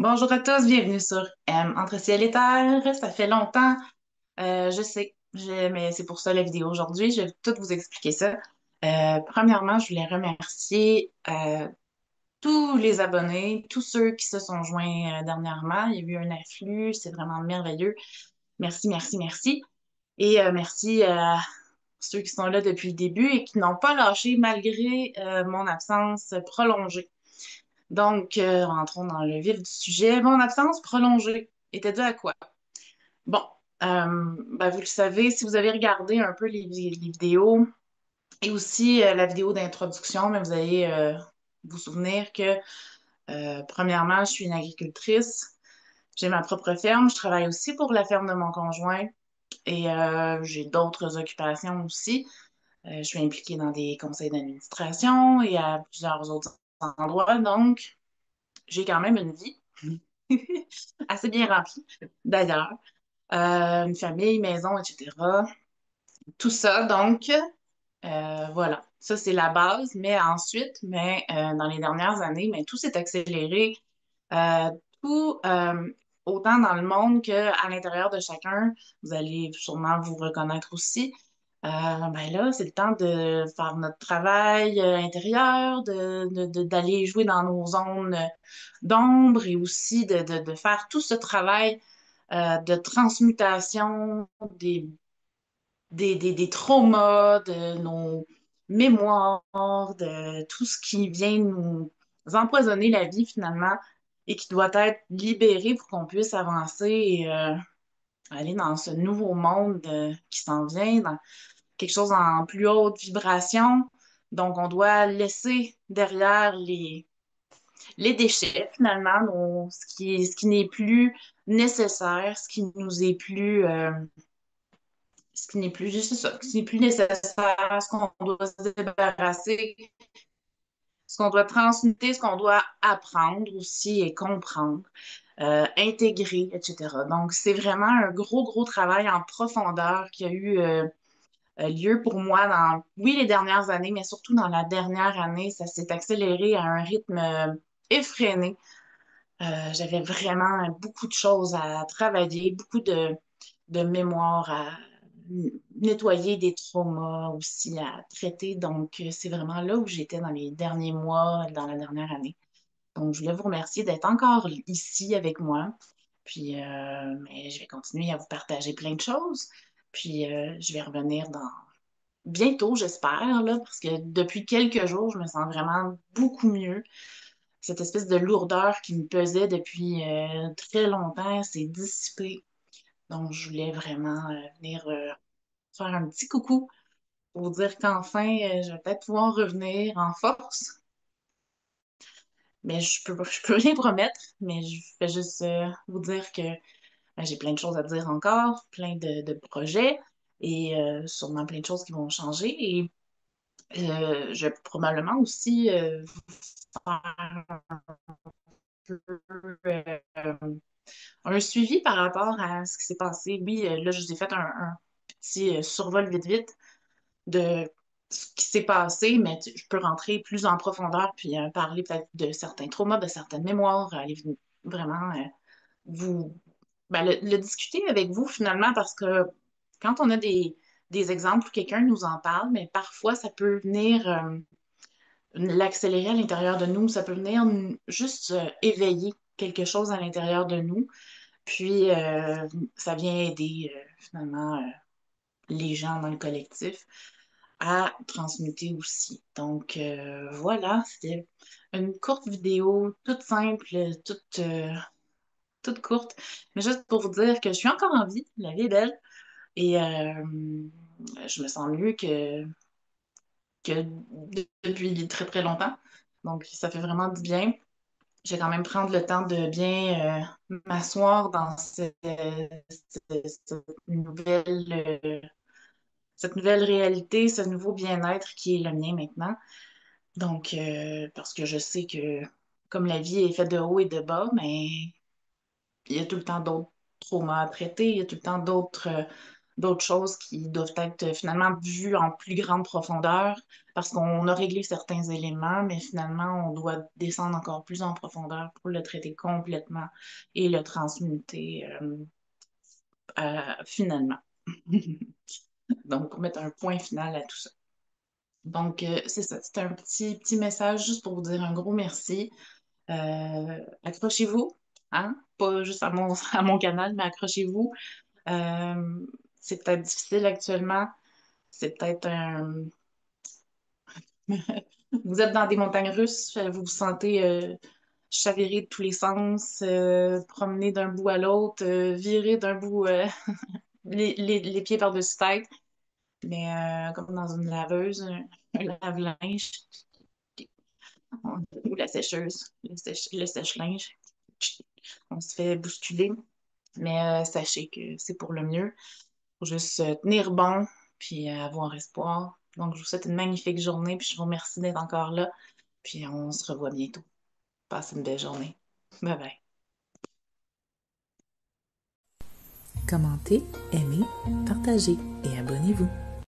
Bonjour à tous, bienvenue sur Entre ciel et terre. Ça fait longtemps, je sais, mais c'est pour ça la vidéo aujourd'hui. Je vais tout vous expliquer ça. Premièrement, je voulais remercier tous les abonnés, tous ceux qui se sont joints dernièrement. Il y a eu un afflux, c'est vraiment merveilleux. Merci, merci, merci. Et merci à ceux qui sont là depuis le début et qui n'ont pas lâché malgré mon absence prolongée. Donc, rentrons dans le vif du sujet. Mon absence prolongée était due à quoi? Bon, vous le savez, si vous avez regardé un peu les vidéos et aussi la vidéo d'introduction, mais vous allez vous souvenir que, premièrement, je suis une agricultrice. J'ai ma propre ferme. Je travaille aussi pour la ferme de mon conjoint et j'ai d'autres occupations aussi. Je suis impliquée dans des conseils d'administration et à plusieurs autres endroits. Donc, j'ai quand même une vie assez bien remplie, d'ailleurs. Une famille, maison, etc. Tout ça, donc, voilà. Ça, c'est la base. Mais ensuite, dans les dernières années, mais tout s'est accéléré. Euh, tout, autant dans le monde qu'à l'intérieur de chacun. Vous allez sûrement vous reconnaître aussi. Là, c'est le temps de faire notre travail intérieur, d'aller jouer dans nos zones d'ombre et aussi de faire tout ce travail de transmutation des traumas, de nos mémoires, de tout ce qui vient nous empoisonner la vie finalement et qui doit être libéré pour qu'on puisse avancer et aller dans ce nouveau monde qui s'en vient, dans quelque chose en plus haute vibration. Donc, on doit laisser derrière les déchets, finalement, ce qui n'est plus nécessaire, ce qui n'est plus juste ça, ce qui n'est plus nécessaire, ce qu'on doit se débarrasser, ce qu'on doit transmuter, ce qu'on doit apprendre aussi et comprendre, intégrer, etc. Donc, c'est vraiment un gros, gros travail en profondeur qui a eu lieu pour moi dans, oui, les dernières années, mais surtout dans la dernière année, ça s'est accéléré à un rythme effréné. J'avais vraiment beaucoup de choses à travailler, beaucoup de mémoire à nettoyer, des traumas aussi à traiter. Donc, c'est vraiment là où j'étais dans les derniers mois, dans la dernière année. Donc, je voulais vous remercier d'être encore ici avec moi. Puis, mais je vais continuer à vous partager plein de choses. Puis, je vais revenir dans bientôt, j'espère, là, parce que depuis quelques jours, je me sens vraiment beaucoup mieux. Cette espèce de lourdeur qui me pesait depuis très longtemps s'est dissipée. Donc, je voulais vraiment venir faire un petit coucou pour dire qu'enfin, je vais peut-être pouvoir revenir en force. Mais je peux rien promettre, mais je vais juste vous dire que j'ai plein de choses à dire encore, plein de projets et sûrement plein de choses qui vont changer. Et je vais probablement aussi faire un suivi par rapport à ce qui s'est passé. Oui, là, je vous ai fait un petit survol vite vite de ce qui s'est passé, mais je peux rentrer plus en profondeur puis parler peut-être de certains traumas, de certaines mémoires, aller vraiment vous le discuter avec vous finalement parce que quand on a des exemples où quelqu'un nous en parle, mais parfois ça peut venir l'accélérer à l'intérieur de nous, ça peut venir juste éveiller quelque chose à l'intérieur de nous, puis ça vient aider finalement les gens dans le collectif à transmuter aussi. Donc voilà, c'était une courte vidéo, toute simple, toute courte, mais juste pour vous dire que je suis encore en vie, la vie est belle, et je me sens mieux que depuis très très longtemps. Donc ça fait vraiment du bien. Je vais quand même prendre le temps de bien m'asseoir dans cette nouvelle réalité, ce nouveau bien-être qui est le mien maintenant. Donc, parce que je sais que comme la vie est faite de haut et de bas, mais il y a tout le temps d'autres traumas à traiter, il y a tout le temps d'autres d'autres choses qui doivent être finalement vues en plus grande profondeur parce qu'on a réglé certains éléments, mais finalement, on doit descendre encore plus en profondeur pour le traiter complètement et le transmuter finalement. Donc, pour mettre un point final à tout ça. Donc, c'est ça. C'est un petit message juste pour vous dire un gros merci. Accrochez-vous, hein? Pas juste à à mon canal, mais accrochez-vous. Euh, c'est peut-être difficile actuellement. C'est peut-être un... Vous êtes dans des montagnes russes, vous vous sentez chavirer de tous les sens, promener d'un bout à l'autre, virer d'un bout les pieds par-dessus tête, mais comme dans une laveuse, un lave-linge ou la sécheuse, le sèche-linge. On se fait bousculer, mais sachez que c'est pour le mieux. Faut juste tenir bon, puis avoir espoir. Donc, je vous souhaite une magnifique journée, puis je vous remercie d'être encore là, puis on se revoit bientôt. Passez une belle journée. Bye bye. Commentez, aimez, partagez et abonnez-vous.